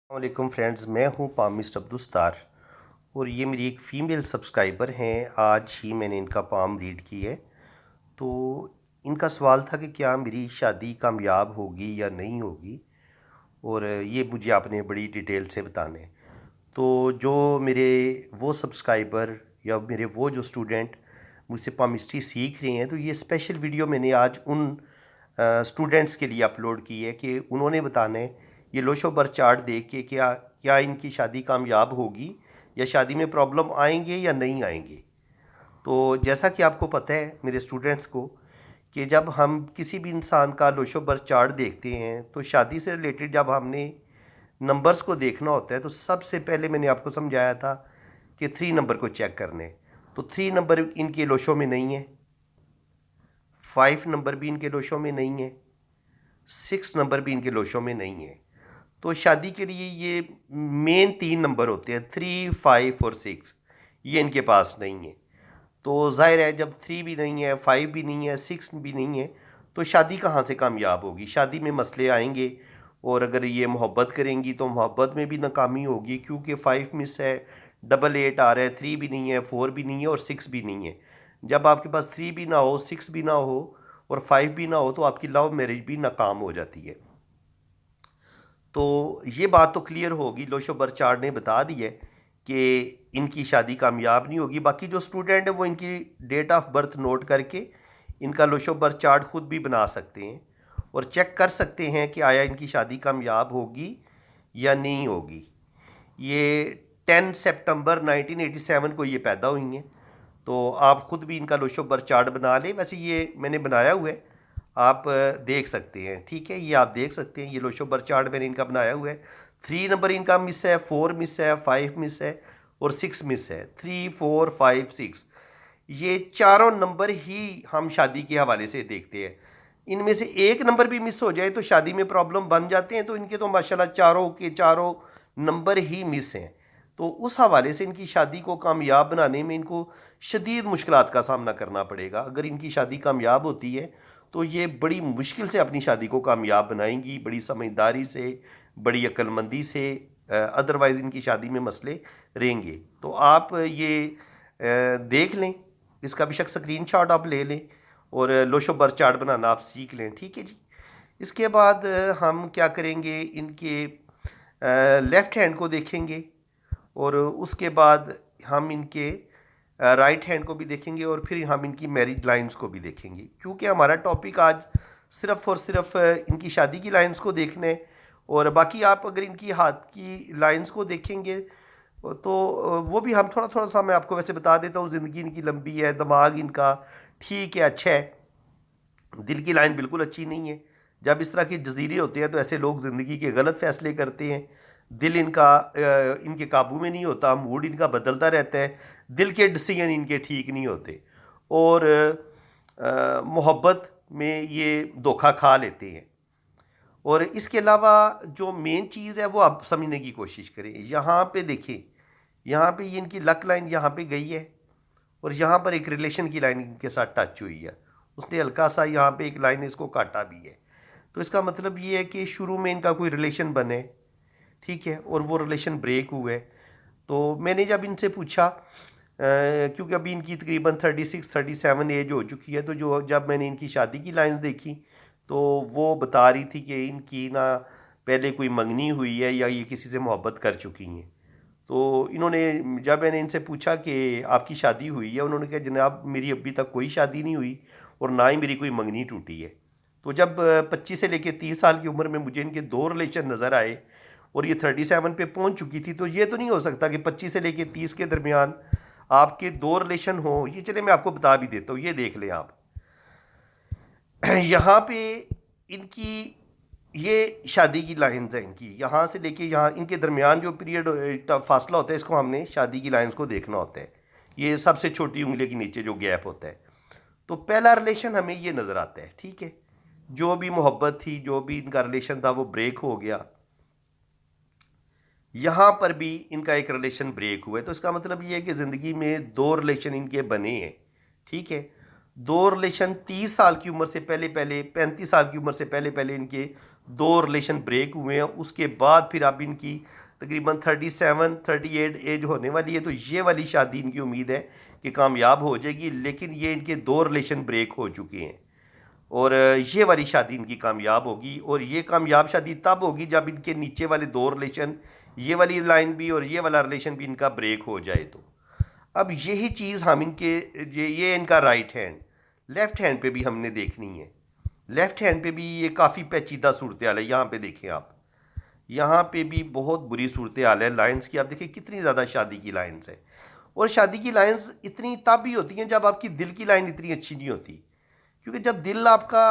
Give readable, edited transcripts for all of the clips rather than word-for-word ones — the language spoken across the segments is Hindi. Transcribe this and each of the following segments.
वालेकुम फ्रेंड्स, मैं हूं पामिस्ट अब्दुस्तार और ये मेरी एक फ़ीमेल सब्सक्राइबर हैं। आज ही मैंने इनका पाम रीड की है। तो इनका सवाल था कि क्या मेरी शादी कामयाब होगी या नहीं होगी, और ये मुझे आपने बड़ी डिटेल से बताने। तो जो मेरे वो सब्सक्राइबर या मेरे वो जो स्टूडेंट मुझसे पामिस्ट्री सीख रहे हैं, तो ये स्पेशल वीडियो मैंने आज उन स्टूडेंट्स के लिए अपलोड की है कि उन्होंने बताना है ये लोशो बर चार्ट देख के क्या क्या इनकी शादी कामयाब होगी या शादी में प्रॉब्लम आएंगे या नहीं आएंगे। तो जैसा कि आपको पता है मेरे स्टूडेंट्स को कि जब हम किसी भी इंसान का लोशो बर चार्ट देखते हैं तो शादी से रिलेटेड जब हमने नंबर्स को देखना होता है तो सबसे पहले मैंने आपको समझाया था कि 3 नंबर को चेक करने। तो 3 नंबर इनके लोशो में नहीं है, 5 नंबर भी इनके लोशो में नहीं है, 6 नंबर भी इनके लोशो में नहीं है। तो शादी के लिए ये मेन 3 नंबर होते हैं, 3, 5 और 6, ये इनके पास नहीं है। तो ज़ाहिर है जब 3 भी नहीं है, 5 भी नहीं है, 6 भी नहीं है, तो शादी कहाँ से कामयाब होगी। शादी में मसले आएंगे और अगर ये मोहब्बत करेंगी तो मोहब्बत में भी नाकामी होगी, क्योंकि 5 मिस है, 8 आ रहा है, 3 भी नहीं है, 4 भी नहीं है और 6 भी नहीं है। जब आपके पास 3 भी ना हो, 6 भी ना हो और 5 भी ना हो तो आपकी लव मैरिज भी नाकाम हो जाती है। तो ये बात तो क्लियर होगी, लोशो बरचार्ड ने बता दी है कि इनकी शादी कामयाब नहीं होगी। बाकी जो स्टूडेंट है वो इनकी डेट ऑफ बर्थ नोट करके इनका लोशो बरचार्ड खुद भी बना सकते हैं और चेक कर सकते हैं कि आया इनकी शादी कामयाब होगी या नहीं होगी। ये 10 सितंबर 1987 को ये पैदा हुई हैं। तो आप ख़ुद भी इनका लोशो बर चार्ट बना लें। वैसे ये मैंने बनाया हुआ है, आप देख सकते हैं, ठीक है, ये आप देख सकते हैं। ये लोशो बर चार्ट मैंने इनका बनाया हुआ है। 3 नंबर इनका मिस है, 4 मिस है, 5 मिस है और 6 मिस है। 3, 4, 5, 6 ये चारों नंबर ही हम शादी के हवाले से देखते हैं। इनमें से एक नंबर भी मिस हो जाए तो शादी में प्रॉब्लम बन जाते हैं। तो इनके तो माशाल्लाह चारों के चारों नंबर ही मिस हैं। तो उस हवाले से इनकी शादी को कामयाब बनाने में इनको शदीद मुश्किलात का सामना करना पड़ेगा। अगर इनकी शादी कामयाब होती है तो ये बड़ी मुश्किल से अपनी शादी को कामयाब बनाएंगी, बड़ी समझदारी से, बड़ी अक्लमंदी से। अदरवाइज़ इनकी शादी में मसले रहेंगे। तो आप ये देख लें, इसका बेशक स्क्रीनशॉट आप ले लें और लोशो बर चार्ट बनाना आप सीख लें, ठीक है जी। इसके बाद हम क्या करेंगे, इनके लेफ़्ट हैंड को देखेंगे और उसके बाद हम इनके राइट हैंड को भी देखेंगे और फिर हम इनकी मैरिज लाइंस को भी देखेंगे, क्योंकि हमारा टॉपिक आज सिर्फ़ और सिर्फ इनकी शादी की लाइंस को देखना है। और बाकी आप अगर इनकी हाथ की लाइंस को देखेंगे तो वो भी हम थोड़ा थोड़ा सा, मैं आपको वैसे बता देता हूँ, ज़िंदगी इनकी लंबी है, दिमाग इनका ठीक है, अच्छा है, दिल की लाइन बिल्कुल अच्छी नहीं है। जब इस तरह के जजीरे होते हैं तो ऐसे लोग ज़िंदगी के गलत फ़ैसले करते हैं। दिल इनका इनके काबू में नहीं होता, मूड इनका बदलता रहता है, दिल के डिसीजन इनके ठीक नहीं होते और मोहब्बत में ये धोखा खा लेते हैं। और इसके अलावा जो मेन चीज़ है वो आप समझने की कोशिश करें। यहाँ पे देखें, यहाँ पे ये इनकी लक लाइन यहाँ पे गई है और यहाँ पर एक रिलेशन की लाइन इनके साथ टच हुई है। उसने हल्का सा यहाँ पे एक लाइन इसको काटा भी है। तो इसका मतलब ये है कि शुरू में इनका कोई रिलेशन बने, ठीक है, और वो रिलेशन ब्रेक हुए। तो मैंने जब इनसे पूछा, क्योंकि अभी इनकी तकरीबन 36-37 एज हो चुकी है, तो जो जब मैंने इनकी शादी की लाइंस देखी तो वो बता रही थी कि इनकी ना पहले कोई मंगनी हुई है या ये किसी से मोहब्बत कर चुकी हैं। तो इन्होंने, जब मैंने इनसे पूछा कि आपकी शादी हुई है, उन्होंने कहा जनाब मेरी अभी तक कोई शादी नहीं हुई और ना ही मेरी कोई मंगनी टूटी है। तो जब 25 से लेकर 30 साल की उम्र में मुझे इनके 2 रिलेशन नज़र आए और ये 37 पे पहुंच चुकी थी, तो ये तो नहीं हो सकता कि 25 से लेकर 30 के दरमियान आपके 2 रिलेशन हो। ये चले मैं आपको बता भी देता हूँ, ये देख लें आप। यहाँ पे इनकी ये शादी की लाइंस हैं इनकी, यहाँ से लेके यहाँ इनके दरमियान जो पीरियड फासला होता है, इसको हमने शादी की लाइंस को देखना होता है। ये सबसे छोटी उंगली के नीचे जो गैप होता है। तो पहला रिलेशन हमें ये नज़र आता है, ठीक है, जो भी मोहब्बत थी, जो भी इनका रिलेशन था वो ब्रेक हो गया। यहाँ पर भी इनका एक रिलेशन ब्रेक हुआ है। तो इसका मतलब ये है कि ज़िंदगी में 2 रिलेशन इनके बने हैं, ठीक है। 2 रिलेशन 30 साल की उम्र से पहले पहले, 35 साल की उम्र से पहले पहले इनके दो रिलेशन ब्रेक हुए हैं, उसके बाद फिर अब इनकी तकरीबन 37-38 एज होने वाली है, तो ये वाली शादी इनकी उम्मीद है कि कामयाब हो जाएगी। लेकिन ये इनके दो रिलेशन ब्रेक हो चुके हैं और ये वाली शादी इनकी कामयाब होगी। और ये कामयाब शादी तब होगी जब इनके नीचे वाले दो रिलेशन, ये वाली लाइन भी और ये वाला रिलेशन भी इनका ब्रेक हो जाए। तो अब यही चीज़ हम इनके ये इनका राइट हैंड, लेफ़्ट हैंड पे भी हमने देखनी है। लेफ़्ट हैंड पे भी ये काफ़ी पेचीदा सूरत हाल है। यहाँ पे देखें आप, यहाँ पे भी बहुत बुरी सूरत हाल है लाइंस की। आप देखिए कितनी ज़्यादा शादी की लाइंस है, और शादी की लाइंस इतनी तब भी होती हैं जब आपकी दिल की लाइन इतनी अच्छी नहीं होती। क्योंकि जब दिल आपका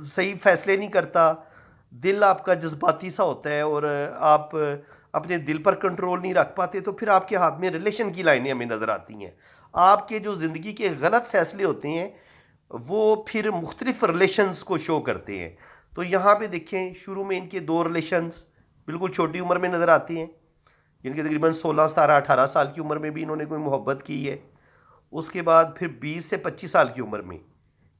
सही फैसले नहीं करता, दिल आपका जज्बाती सा होता है और आप अपने दिल पर कंट्रोल नहीं रख पाते, तो फिर आपके हाथ में रिलेशन की लाइनें हमें नज़र आती हैं। आपके जो ज़िंदगी के गलत फैसले होते हैं वो फिर मुख्तलिफ रिलेशंस को शो करते हैं। तो यहाँ पे देखें, शुरू में इनके दो रिलेशंस बिल्कुल छोटी उम्र में नज़र आती हैं, जिनके तकरीबन 16, 17, 18 साल की उम्र में भी इन्होंने कोई मोहब्बत की है। उसके बाद फिर 20 से 25 साल की उम्र में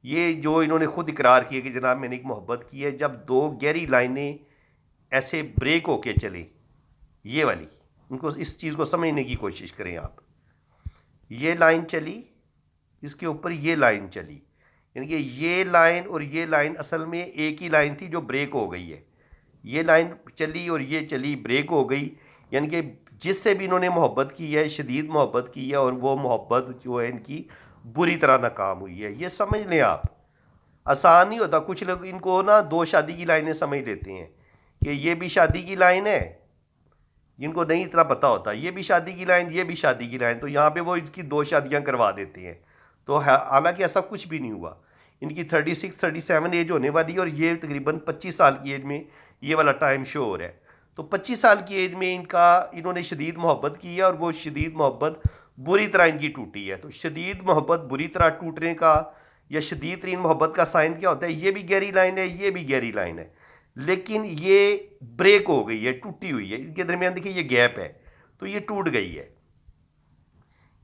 ये जो इन्होंने खुद इकरार किया कि जनाब मैंने एक मोहब्बत की है, जब दो गहरी लाइनें ऐसे ब्रेक होके चले, ये वाली, उनको इस चीज़ को समझने की कोशिश करें आप। ये लाइन चली, इसके ऊपर ये लाइन चली, यानी कि ये लाइन और ये लाइन असल में एक ही लाइन थी जो ब्रेक हो गई है। ये लाइन चली और ये चली, ब्रेक हो गई, यानी कि जिससे भी इन्होंने मोहब्बत की है, शदीद मोहब्बत की है, और वो मोहब्बत जो है इनकी बुरी तरह नाकाम हुई है। ये समझ लें आप, आसान नहीं होता। कुछ लोग इनको ना दो शादी की लाइनें समझ लेते हैं कि ये भी शादी की लाइन है, जिनको नहीं इतना पता होता, ये भी शादी की लाइन, ये भी शादी की लाइन, तो यहाँ पे वो इसकी दो शादियाँ करवा देते हैं। तो हालांकि ऐसा कुछ भी नहीं हुआ। इनकी 36-37 एज होने वाली है और ये तकरीबन 25 साल की एज में ये वाला टाइम शो हो रहा है। तो 25 साल की एज में इन्होंने शदीद मोहब्बत की है और वो शदीद मोहब्बत बुरी तरह इनकी टूटी है। तो शदीद मोहब्बत बुरी तरह टूटने का या शदीद तरीन मोहब्बत का साइन क्या होता है? ये भी गहरी लाइन है, ये भी गहरी लाइन है, लेकिन ये ब्रेक हो गई है, टूटी हुई है। इनके दरमियान देखिए ये गैप है, तो ये टूट गई है।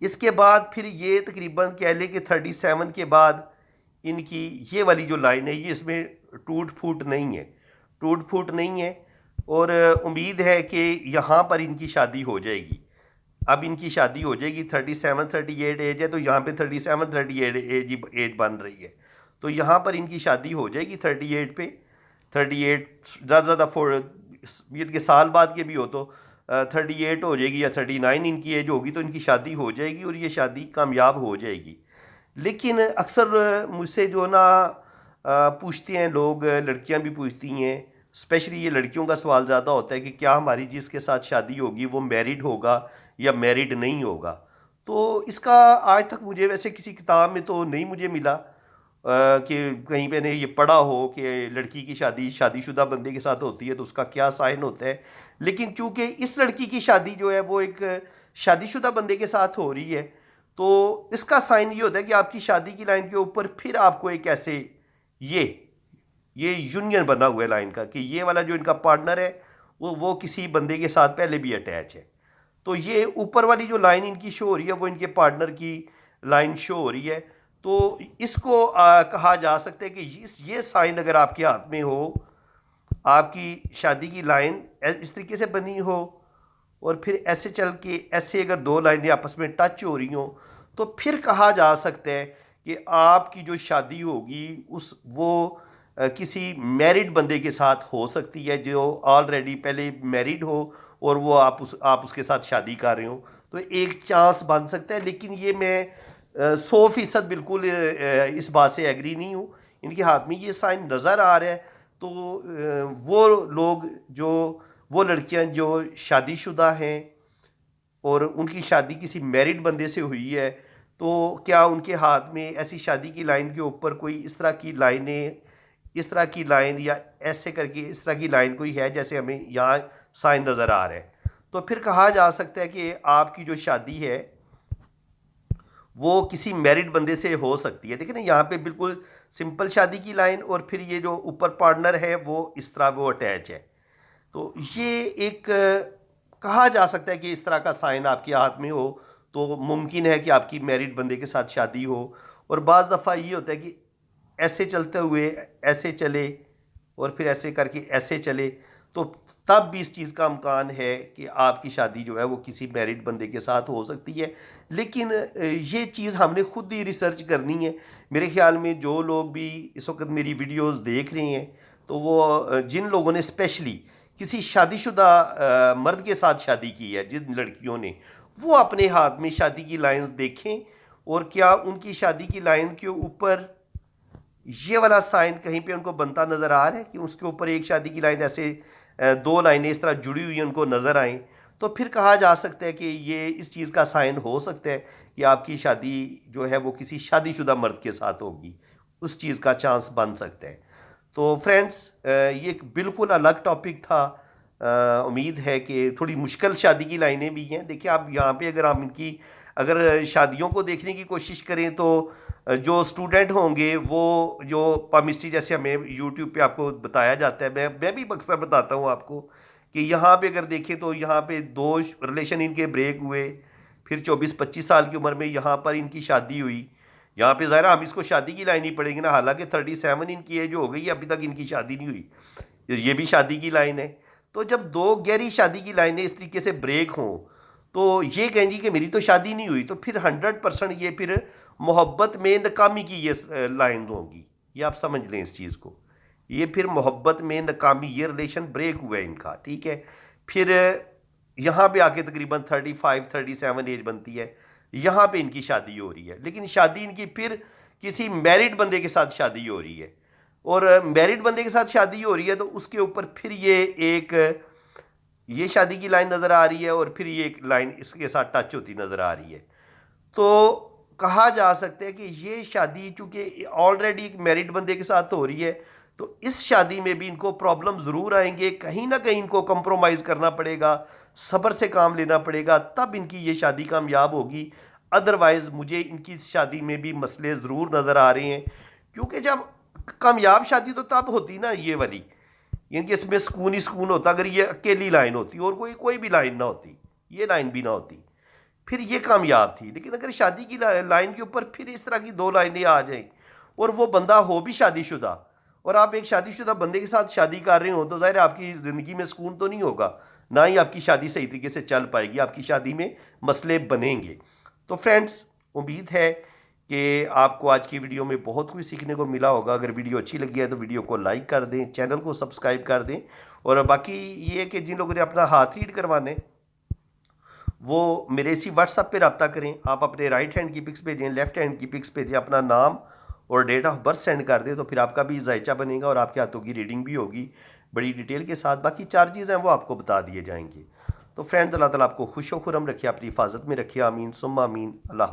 इसके बाद फिर ये तकरीबन कह लें कि 37 के बाद इनकी ये वाली जो लाइन है, ये इसमें टूट फूट नहीं है, टूट फूट नहीं है। और उम्मीद है कि यहाँ पर इनकी शादी हो जाएगी। अब इनकी शादी हो जाएगी, 37-38 एज है, तो यहाँ पे 37-38 एज बन रही है, तो यहाँ पर इनकी शादी हो जाएगी 38 पे। 38 ज़्यादा ज़्यादा इनके साल बाद के भी हो तो 38 हो जाएगी, या 39 इनकी एज होगी, तो इनकी शादी हो जाएगी और ये शादी कामयाब हो जाएगी। लेकिन अक्सर मुझसे जो ना पूछते हैं लोग, लड़कियां भी पूछती हैं, स्पेशली ये लड़कियों का सवाल ज़्यादा होता है कि क्या हमारी जिसके साथ शादी होगी वो मैरिड होगा या मैरिड नहीं होगा। तो इसका आज तक मुझे वैसे किसी किताब में तो नहीं मुझे मिला कि कहीं पे ने ये पढ़ा हो कि लड़की की शादी शादीशुदा बंदे के साथ होती है तो उसका क्या साइन होता है। लेकिन चूंकि इस लड़की की शादी जो है वो एक शादीशुदा बंदे के साथ हो रही है, तो इसका साइन ये होता है कि आपकी शादी की लाइन के ऊपर फिर आपको एक ऐसे ये ये यूनियन बना हुआ है लाइन का, कि ये वाला जो इनका पार्टनर है वो किसी बंदे के साथ पहले भी अटैच है। तो ये ऊपर वाली जो लाइन इनकी शो हो रही है वो इनके पार्टनर की लाइन शो हो रही है। तो इसको कहा जा सकता है कि ये साइन अगर आपके हाथ में हो, आपकी शादी की लाइन इस तरीके से बनी हो और फिर ऐसे चल के ऐसे अगर दो लाइनें आपस में टच हो रही हों, तो फिर कहा जा सकता है कि आपकी जो शादी होगी वो किसी मैरिड बंदे के साथ हो सकती है, जो ऑलरेडी पहले मैरिड हो और वो आप उसके साथ शादी कर रहे हो। तो एक चांस बन सकता है, लेकिन ये मैं 100% बिल्कुल इस बात से एग्री नहीं हूँ। इनके हाथ में ये साइन नज़र आ रहा है, तो वो लोग जो वो लड़कियां जो शादीशुदा हैं और उनकी शादी किसी मैरिड बंदे से हुई है, तो क्या उनके हाथ में ऐसी शादी की लाइन के ऊपर कोई इस तरह की लाइनें, इस तरह की लाइन या ऐसे करके इस तरह की लाइन कोई है जैसे हमें यहाँ साइन नज़र आ रहा है? तो फिर कहा जा सकता है कि आपकी जो शादी है वो किसी मैरिड बंदे से हो सकती है। देखिए ना, यहाँ पे बिल्कुल सिंपल शादी की लाइन और फिर ये जो ऊपर पार्टनर है वो इस तरह वो अटैच है। तो ये एक कहा जा सकता है कि इस तरह का साइन आपके हाथ में हो तो मुमकिन है कि आपकी मैरिड बंदे के साथ शादी हो। और बाज़ दफ़ा ये होता है कि ऐसे चलते हुए ऐसे चले और फिर ऐसे करके ऐसे चले, तो तब भी इस चीज़ का इम्कान है कि आपकी शादी जो है वो किसी मैरिड बंदे के साथ हो सकती है। लेकिन ये चीज़ हमने खुद ही रिसर्च करनी है। मेरे ख्याल में जो लोग भी इस वक्त मेरी वीडियोस देख रहे हैं, तो वो जिन लोगों ने स्पेशली किसी शादीशुदा मर्द के साथ शादी की है, जिन लड़कियों ने, वो अपने हाथ में शादी की लाइंस देखें, और क्या उनकी शादी की लाइन के ऊपर ये वाला साइन कहीं पे उनको बनता नज़र आ रहा है कि उसके ऊपर एक शादी की लाइन ऐसे दो लाइनें इस तरह जुड़ी हुई उनको नज़र आएँ, तो फिर कहा जा सकता है कि ये इस चीज़ का साइन हो सकता है कि आपकी शादी जो है वो किसी शादीशुदा मर्द के साथ होगी, उस चीज़ का चांस बन सकता है। तो फ्रेंड्स, ये एक बिल्कुल अलग टॉपिक था। उम्मीद है कि थोड़ी मुश्किल शादी की लाइनें भी हैं। देखिए, आप यहाँ पे अगर हम इनकी अगर शादियों को देखने की कोशिश करें, तो जो स्टूडेंट होंगे वो जो पामिस्ट्री जैसे हमें यूट्यूब पे आपको बताया जाता है, मैं भी अक्सर बताता हूँ आपको कि यहाँ पे अगर देखें तो यहाँ पे दो रिलेशन इनके ब्रेक हुए, फिर 24-25 साल की उम्र में यहाँ पर इनकी शादी हुई। यहाँ पे ज़ाहिर हम इसको शादी की लाइन ही पड़ेंगे ना, हालांकि 37 इनकी एज हो गई है, अभी तक इनकी शादी नहीं हुई, ये भी शादी की लाइन है। तो जब दो गहरी शादी की लाइनें इस तरीके से ब्रेक हों, तो ये कहेंगी कि मेरी तो शादी नहीं हुई, तो फिर 100% ये फिर मोहब्बत में नाकामी की ये लाइन होंगी। ये आप समझ लें इस चीज़ को, ये फिर मोहब्बत में नाकामी, ये रिलेशन ब्रेक हुआ है इनका, ठीक है। फिर यहाँ पे आके तकरीबन 35-37 एज बनती है, यहाँ पे इनकी शादी हो रही है, लेकिन शादी इनकी फिर किसी मैरिड बंदे के साथ शादी हो रही है, और मैरिड बंदे के साथ शादी हो रही है, तो उसके ऊपर फिर ये शादी की लाइन नज़र आ रही है, और फिर ये एक लाइन इसके साथ टच होती नज़र आ रही है। तो कहा जा सकता है कि ये शादी चूंकि ऑलरेडी एक मैरिड बंदे के साथ हो रही है, तो इस शादी में भी इनको प्रॉब्लम ज़रूर आएंगे, कहीं ना कहीं इनको कंप्रोमाइज़ करना पड़ेगा, सब्र से काम लेना पड़ेगा, तब इनकी ये शादी कामयाब होगी। अदरवाइज़ मुझे इनकी शादी में भी मसले ज़रूर नज़र आ रहे हैं, क्योंकि जब कामयाब शादी तो तब होती ना ये वाली, यानी कि इसमें सुकून ही सुकून होता अगर ये अकेली लाइन होती और कोई कोई भी लाइन ना होती, ये लाइन भी ना होती, फिर ये कामयाब थी। लेकिन अगर शादी की लाइन के ऊपर फिर इस तरह की दो लाइनें आ जाएं, और वो बंदा हो भी शादीशुदा, और आप एक शादीशुदा बंदे के साथ शादी कर रहे हो, तो ज़ाहिर है आपकी ज़िंदगी में सुकून तो नहीं होगा, ना ही आपकी शादी सही तरीके से चल पाएगी, आपकी शादी में मसले बनेंगे। तो फ्रेंड्स, उम्मीद है कि आपको आज की वीडियो में बहुत कुछ सीखने को मिला होगा। अगर वीडियो अच्छी लगी है तो वीडियो को लाइक कर दें, चैनल को सब्सक्राइब कर दें, और बाकी ये है कि जिन लोगों ने अपना हाथ रीड करवाने, वो मेरे इसी व्हाट्सएप पे रब्ता करें। आप अपने राइट हैंड की पिक्स भेजें, लेफ्ट हैंड की पिक्स भेजें, अपना नाम और डेट ऑफ बर्थ सेंड कर दें, तो फिर आपका भी जायचा बनेगा और आपके हाथों की रीडिंग भी होगी बड़ी डिटेल के साथ। बाकी चार्जेस हैं वो आपको बता दिए जाएंगे। तो फ्रेंड्स, अल्लाह ताला आपको खुश व खुरम रखिए, अपनी हिफाजत में रखिए। आमीन सुम्मा आमीन। अल्लाह।